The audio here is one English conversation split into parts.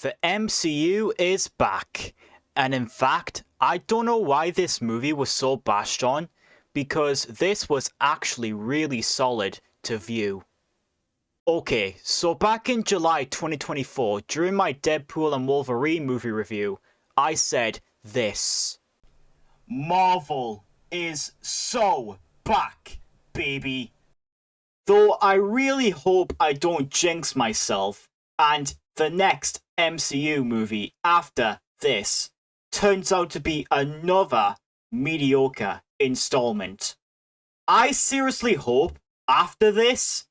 The MCU is back. And in fact, I don't know why this movie was so bashed on, because this was actually really solid to view. Okay, so back in July 2024, during my Deadpool and Wolverine movie review, I said this. Marvel is so back, baby. Though I really hope I don't jinx myself, and the next MCU movie after this turns out to be another mediocre installment. I seriously hope after this,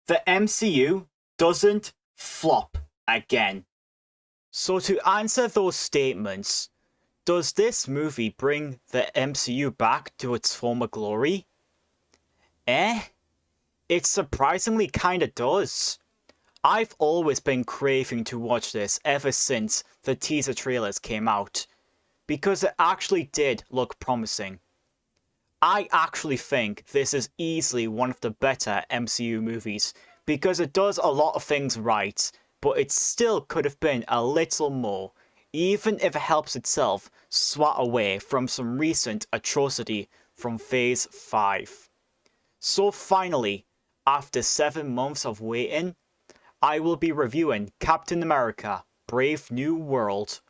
the MCU doesn't flop again. So to answer those statements, does this movie bring the MCU back to its former glory? It surprisingly kinda does. I've always been craving to watch this ever since the teaser trailers came out, because it actually did look promising. I actually think this is easily one of the better MCU movies, because it does a lot of things right, but it still could have been a little more, even if it helps itself swat away from some recent atrocity from Phase 5. So finally, after 7 months of waiting, I will be reviewing Captain America: Brave New World.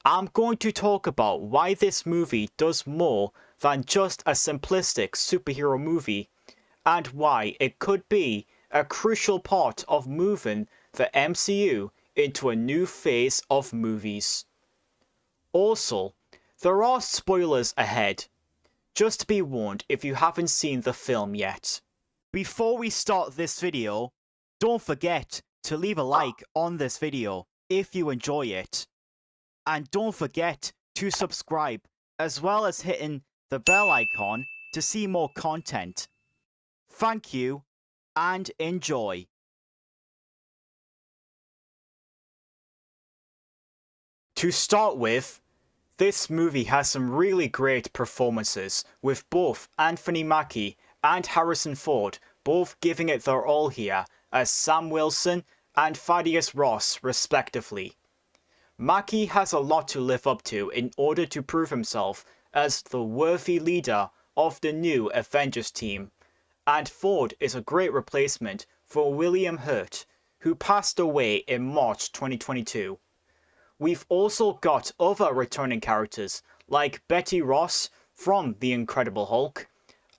I'm going to talk about why this movie does more than just a simplistic superhero movie, and why it could be a crucial part of moving the MCU into a new phase of movies. Also, there are spoilers ahead. Just be warned if you haven't seen the film yet. Before we start this video, don't forget to leave a like on this video if you enjoy it. And don't forget to subscribe, as well as hitting the bell icon to see more content. Thank you, and enjoy. To start with, this movie has some really great performances, with both Anthony Mackie and Harrison Ford both giving it their all here as Sam Wilson and Thaddeus Ross respectively. Mackie has a lot to live up to in order to prove himself as the worthy leader of the new Avengers team, and Ford is a great replacement for William Hurt, who passed away in March 2022. We've also got other returning characters like Betty Ross from The Incredible Hulk,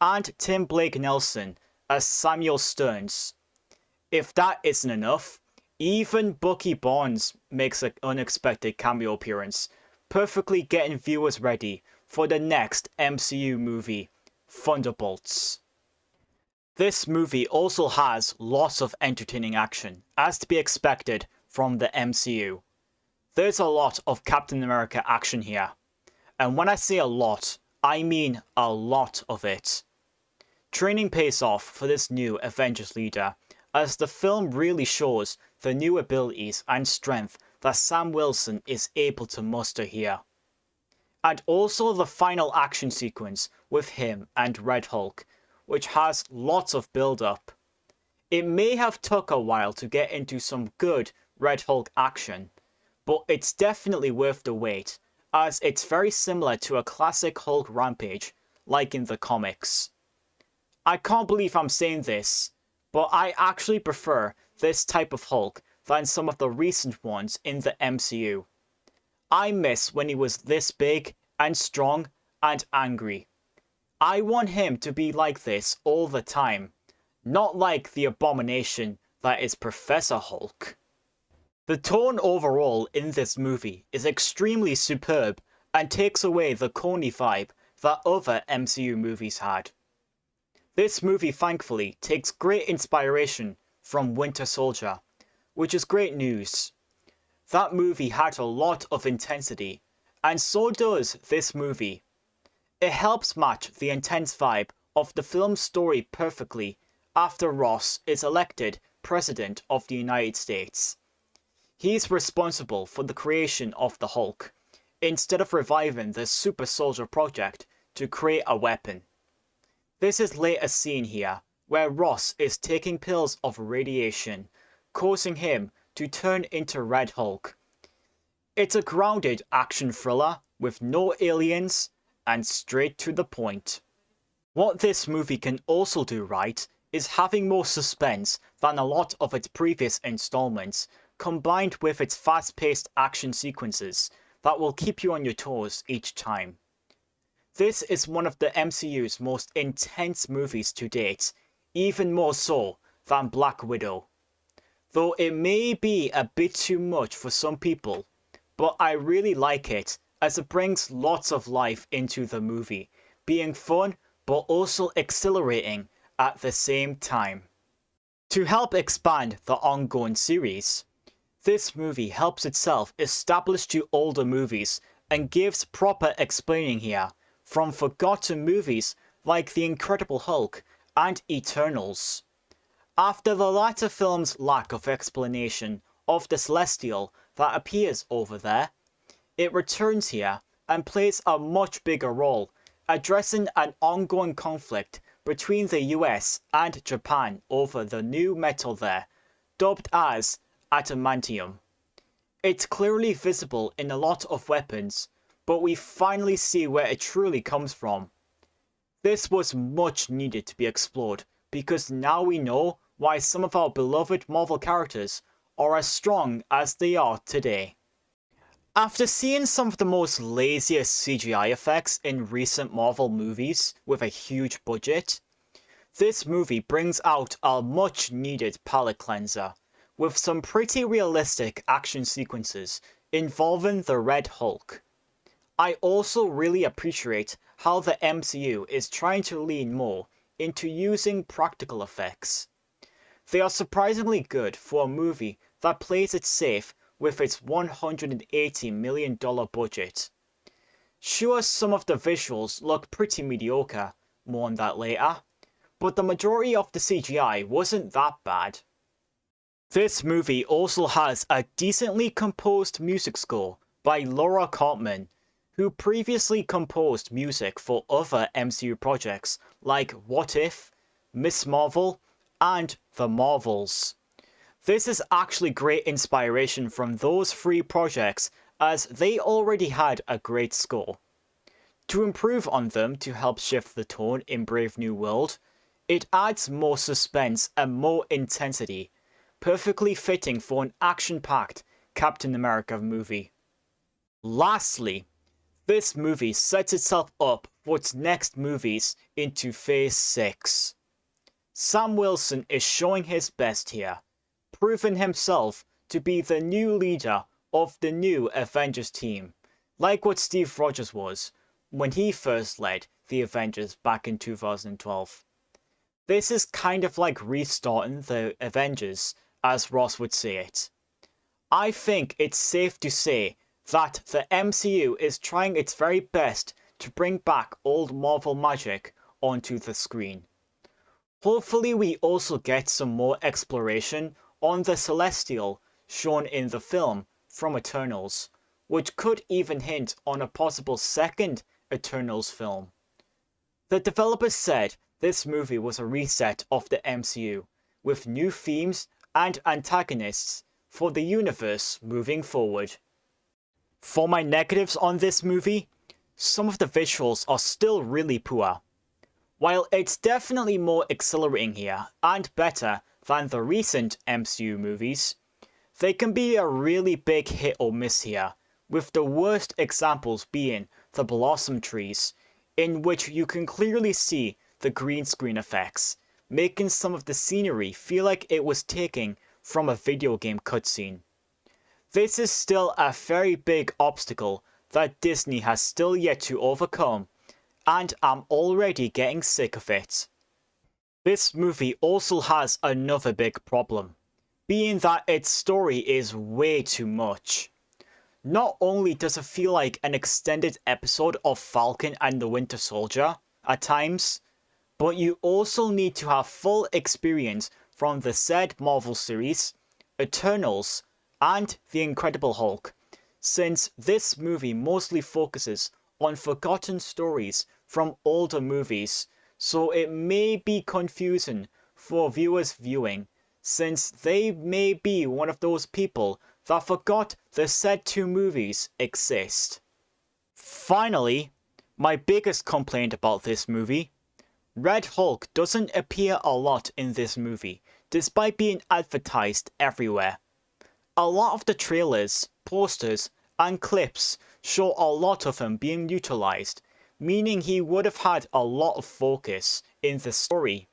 and Tim Blake Nelson as Samuel Stearns. If that isn't enough, even Bucky Barnes makes an unexpected cameo appearance, perfectly getting viewers ready for the next MCU movie, Thunderbolts. This movie also has lots of entertaining action, as to be expected from the MCU. There's a lot of Captain America action here, and when I say a lot, I mean a lot of it. Training pays off for this new Avengers leader, as the film really shows the new abilities and strength that Sam Wilson is able to muster here. And also the final action sequence with him and Red Hulk, which has lots of build-up. It may have took a while to get into some good Red Hulk action, but it's definitely worth the wait, as it's very similar to a classic Hulk rampage, like in the comics. I can't believe I'm saying this, but I actually prefer this type of Hulk than some of the recent ones in the MCU. I miss when he was this big and strong and angry. I want him to be like this all the time, not like the abomination that is Professor Hulk. The tone overall in this movie is extremely superb and takes away the corny vibe that other MCU movies had. This movie thankfully takes great inspiration from Winter Soldier, which is great news. That movie had a lot of intensity, and so does this movie. It helps match the intense vibe of the film's story perfectly after Ross is elected President of the United States. He's responsible for the creation of the Hulk, instead of reviving the Super Soldier Project to create a weapon. This is later seen here, where Ross is taking pills of radiation, causing him to turn into Red Hulk. It's a grounded action thriller with no aliens and straight to the point. What this movie can also do right is having more suspense than a lot of its previous installments, combined with its fast-paced action sequences that will keep you on your toes each time. This is one of the MCU's most intense movies to date, even more so than Black Widow. Though it may be a bit too much for some people, but I really like it as it brings lots of life into the movie, being fun but also exhilarating at the same time. To help expand the ongoing series, this movie helps itself establish to older movies and gives proper explaining here, from forgotten movies like The Incredible Hulk and Eternals. After the latter film's lack of explanation of the Celestial that appears over there, it returns here and plays a much bigger role, addressing an ongoing conflict between the US and Japan over the new metal there, dubbed as adamantium. It's clearly visible in a lot of weapons, but we finally see where it truly comes from. This was much needed to be explored, because now we know why some of our beloved Marvel characters are as strong as they are today. After seeing some of the most laziest CGI effects in recent Marvel movies with a huge budget, this movie brings out a much needed palate cleanser, with some pretty realistic action sequences involving the Red Hulk. I also really appreciate how the MCU is trying to lean more into using practical effects. They are surprisingly good for a movie that plays it safe with its $180 million budget. Sure, some of the visuals look pretty mediocre, more on that later, but the majority of the CGI wasn't that bad. This movie also has a decently composed music score by Laura Cartman, who previously composed music for other MCU projects like What If, Miss Marvel, and The Marvels. This is actually great inspiration from those three projects, as they already had a great score. To improve on them to help shift the tone in Brave New World, it adds more suspense and more intensity, perfectly fitting for an action-packed Captain America movie. Lastly, this movie sets itself up for its next movies into Phase 6. Sam Wilson is showing his best here, proving himself to be the new leader of the new Avengers team, like what Steve Rogers was when he first led the Avengers back in 2012. This is kind of like restarting the Avengers, as Ross would say it. I think it's safe to say that the MCU is trying its very best to bring back old Marvel magic onto the screen. Hopefully we also get some more exploration on the Celestial shown in the film from Eternals, which could even hint on a possible second Eternals film. The developers said this movie was a reset of the MCU, with new themes and antagonists for the universe moving forward. For my negatives on this movie, some of the visuals are still really poor. While it's definitely more exhilarating here and better than the recent MCU movies, they can be a really big hit or miss here, with the worst examples being the Blossom Trees, in which you can clearly see the green screen effects, making some of the scenery feel like it was taken from a video game cutscene. This is still a very big obstacle that Disney has still yet to overcome, and I'm already getting sick of it. This movie also has another big problem, being that its story is way too much. Not only does it feel like an extended episode of Falcon and the Winter Soldier at times, but you also need to have full experience from the said Marvel series, Eternals, and The Incredible Hulk, since this movie mostly focuses on forgotten stories from older movies, so it may be confusing for viewers viewing, since they may be one of those people that forgot the said two movies exist. Finally, my biggest complaint about this movie: Red Hulk doesn't appear a lot in this movie, despite being advertised everywhere. A lot of the trailers, posters, and clips show a lot of him being utilized, meaning he would have had a lot of focus in the story.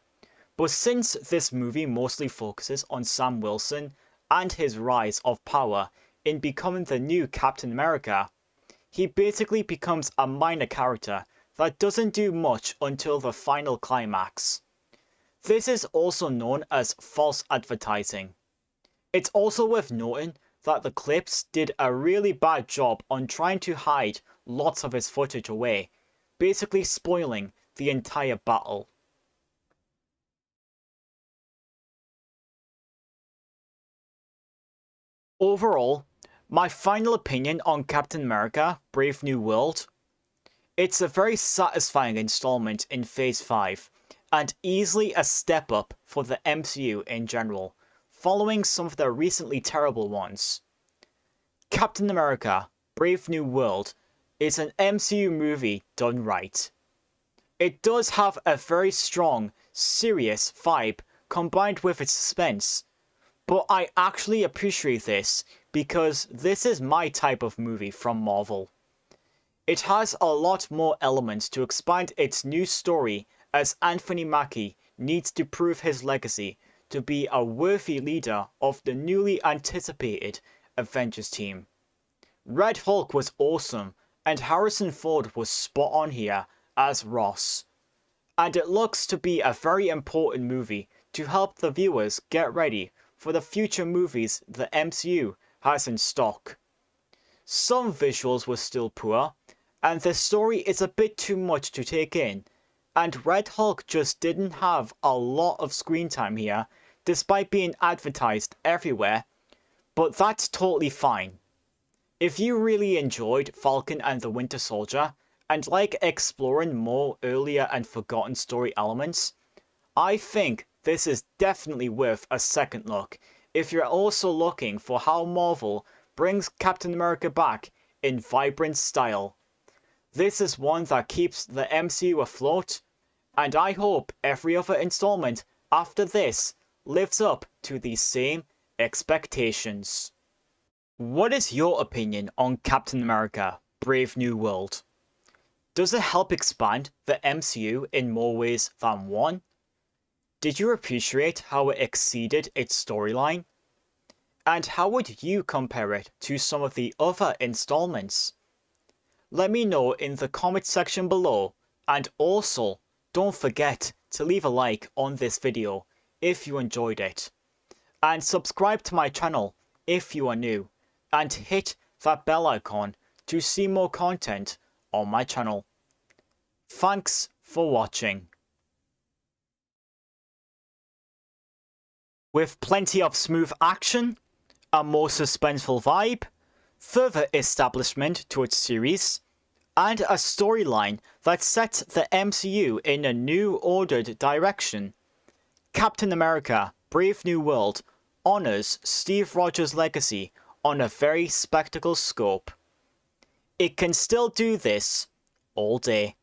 But since this movie mostly focuses on Sam Wilson and his rise of power in becoming the new Captain America, he basically becomes a minor character that doesn't do much until the final climax. This is also known as false advertising. It's also worth noting that the clips did a really bad job on trying to hide lots of his footage away, basically spoiling the entire battle. Overall, my final opinion on Captain America: Brave New World: it's a very satisfying installment in Phase 5, and easily a step up for the MCU in general, following some of the recently terrible ones. Captain America: Brave New World is an MCU movie done right. It does have a very strong, serious vibe combined with its suspense, but I actually appreciate this because this is my type of movie from Marvel. It has a lot more elements to expand its new story, as Anthony Mackie needs to prove his legacy to be a worthy leader of the newly anticipated Avengers team. Red Hulk was awesome, and Harrison Ford was spot on here as Ross. And it looks to be a very important movie to help the viewers get ready for the future movies the MCU has in stock. Some visuals were still poor, and the story is a bit too much to take in, and Red Hulk just didn't have a lot of screen time here, despite being advertised everywhere, but that's totally fine. If you really enjoyed Falcon and the Winter Soldier, and like exploring more earlier and forgotten story elements, I think this is definitely worth a second look if you're also looking for how Marvel brings Captain America back in vibrant style. This is one that keeps the MCU afloat, and I hope every other installment after this lives up to these same expectations. What is your opinion on Captain America: Brave New World? Does it help expand the MCU in more ways than one? Did you appreciate how it exceeded its storyline? And how would you compare it to some of the other installments? Let me know in the comment section below, and also don't forget to leave a like on this video if you enjoyed it, and subscribe to my channel if you are new, and hit that bell icon to see more content on my channel. Thanks for watching. With plenty of smooth action, a more suspenseful vibe, further establishment to its series, and a storyline that sets the MCU in a new ordered direction, Captain America: Brave New World honors Steve Rogers' legacy on a very spectacle scope. It can still do this all day.